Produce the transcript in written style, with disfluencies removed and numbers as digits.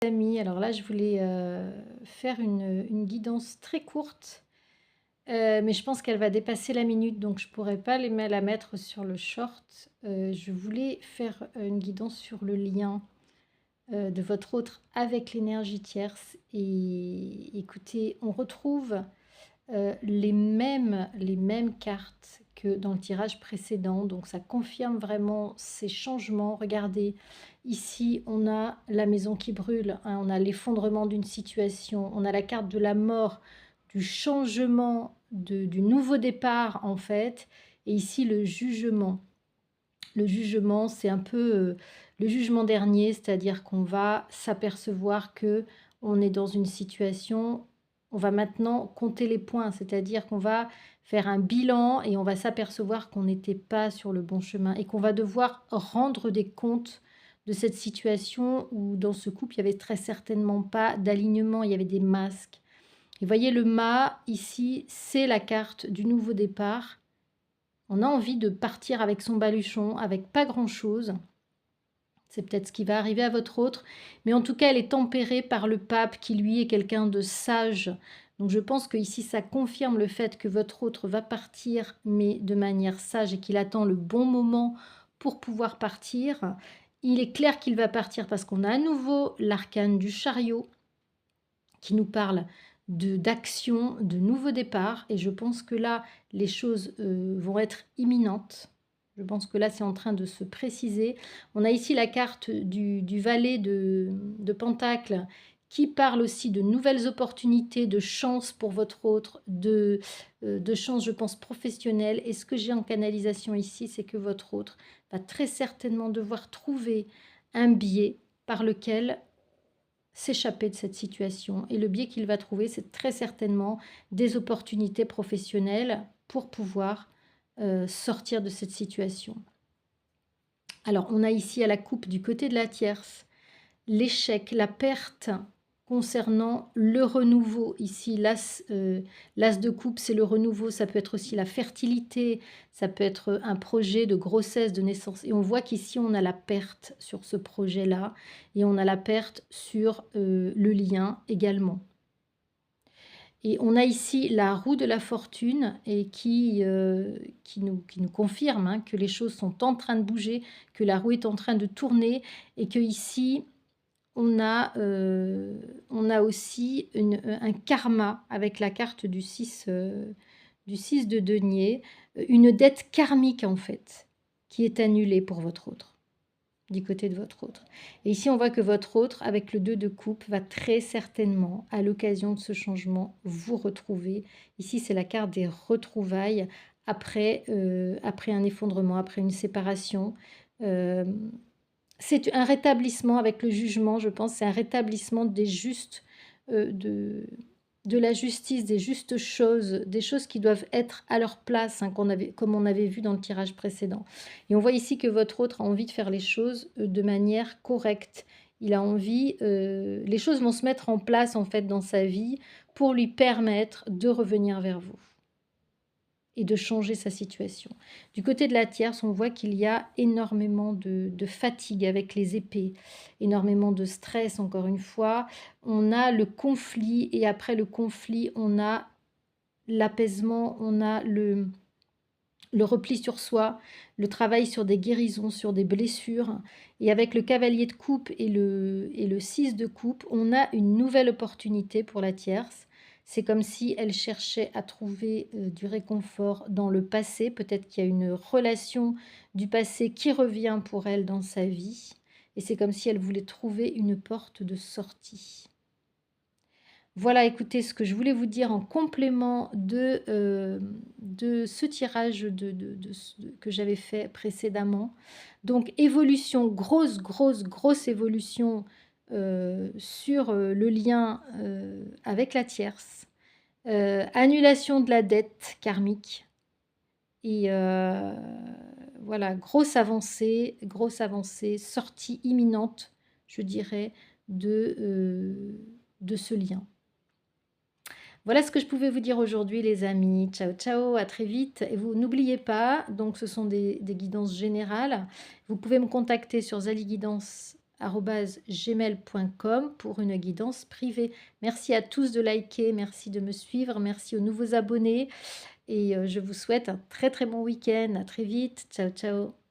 Amis, alors là, je voulais faire une guidance très courte, mais je pense qu'elle va dépasser la minute, donc je pourrais pas la mettre sur le short. Je voulais faire une guidance sur le lien de votre autre avec l'énergie tierce. Et écoutez, on retrouve les mêmes cartes que dans le tirage précédent. Donc ça confirme vraiment ces changements. Regardez, ici on a la maison qui brûle, hein, on a l'effondrement d'une situation, on a la carte de la mort, du changement, du nouveau départ en fait. Et ici le jugement. Le jugement, c'est un peu le jugement dernier, c'est-à-dire qu'on va s'apercevoir que on est dans une situation, on va maintenant compter les points, c'est-à-dire qu'on va faire un bilan et on va s'apercevoir qu'on n'était pas sur le bon chemin et qu'on va devoir rendre des comptes de cette situation où dans ce couple, il y avait très certainement pas d'alignement, il y avait des masques. Et voyez le mât ici, c'est la carte du nouveau départ. On a envie de partir avec son baluchon, avec pas grand-chose. C'est peut-être ce qui va arriver à votre autre. Mais en tout cas, elle est tempérée par le pape qui, lui, est quelqu'un de sage. Donc je pense que ici, ça confirme le fait que votre autre va partir, mais de manière sage et qu'il attend le bon moment pour pouvoir partir. Il est clair qu'il va partir parce qu'on a à nouveau l'arcane du chariot qui nous parle d'action, de nouveau départ. Et je pense que là, les choses vont être imminentes. Je pense que là, c'est en train de se préciser. On a ici la carte du valet de Pentacle qui parle aussi de nouvelles opportunités, de chance pour votre autre, de chance, je pense, professionnelle. Et ce que j'ai en canalisation ici, c'est que votre autre va très certainement devoir trouver un biais par lequel s'échapper de cette situation. Et le biais qu'il va trouver, c'est très certainement des opportunités professionnelles pour pouvoir sortir de cette situation. Alors, on a ici à la coupe du côté de la tierce l'échec, la perte concernant le renouveau. Ici, l'as de coupe, c'est le renouveau. Ça peut être aussi la fertilité, ça peut être un projet de grossesse, de naissance. Et on voit qu'ici, on a la perte sur ce projet-là et on a la perte sur le lien également. Et on a ici la roue de la fortune et qui nous confirme hein, que les choses sont en train de bouger, que la roue est en train de tourner et que ici on a aussi un karma avec la carte du 6 de denier, une dette karmique en fait, qui est annulée pour votre autre, du côté de votre autre. Et ici, on voit que votre autre, avec le 2 de coupe, va très certainement, à l'occasion de ce changement, vous retrouver. Ici, c'est la carte des retrouvailles après un effondrement, après une séparation. Euh, c'est un rétablissement avec le jugement, je pense, c'est un rétablissement des justes, de la justice, des justes choses, des choses qui doivent être à leur place, hein, comme on avait vu dans le tirage précédent. Et on voit ici que votre autre a envie de faire les choses de manière correcte. Il a envie, les choses vont se mettre en place en fait dans sa vie pour lui permettre de revenir vers vous et de changer sa situation. Du côté de la tierce, on voit qu'il y a énormément de fatigue avec les épées, énormément de stress, encore une fois. On a le conflit et après le conflit, on a l'apaisement, on a le repli sur soi, le travail sur des guérisons, sur des blessures. Et avec le cavalier de coupe et le 6 de coupe, on a une nouvelle opportunité pour la tierce. C'est comme si elle cherchait à trouver du réconfort dans le passé. Peut-être qu'il y a une relation du passé qui revient pour elle dans sa vie. Et c'est comme si elle voulait trouver une porte de sortie. Voilà, écoutez, ce que je voulais vous dire en complément de ce tirage que j'avais fait précédemment. Donc, évolution, grosse évolution sur le lien avec la tierce. Annulation de la dette karmique. Et voilà, grosse avancée, sortie imminente, je dirais, de ce lien. Voilà ce que je pouvais vous dire aujourd'hui les amis. Ciao, ciao, à très vite. Et vous n'oubliez pas, donc ce sont des guidances générales. Vous pouvez me contacter sur zaliguidance@ gmail.com pour une guidance privée. Merci à tous de liker, merci de me suivre, merci aux nouveaux abonnés et je vous souhaite un très, très bon week-end. À très vite. Ciao, ciao.